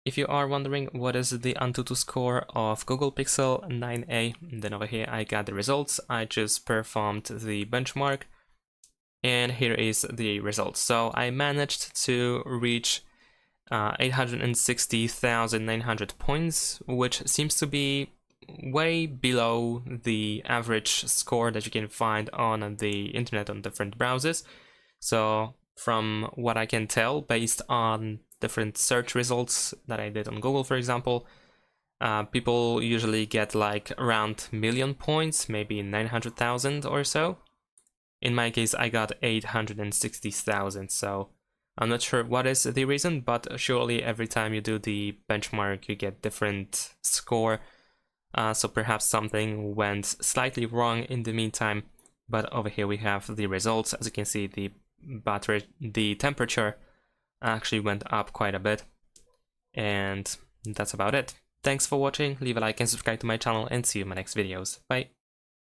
If you are wondering what is the AnTuTu score of Google Pixel 9a, then over here I got the results. I just performed the benchmark, and here is the results. So I managed to reach 860,900 points, which seems to be way below the average score that you can find on the internet on different browsers. So from what I can tell, based on different search results that I did on Google, for example, people usually get like around million points, maybe 900,000 or so. In my case, I got 860,000, so I'm not sure what is the reason, but surely every time you do the benchmark, you get different score. So perhaps something went slightly wrong in the meantime. But over here we have the results. As you can see, the temperature actually went up quite a bit. And that's about it. Thanks for watching. Leave a like and subscribe to my channel, and see you in my next videos. Bye.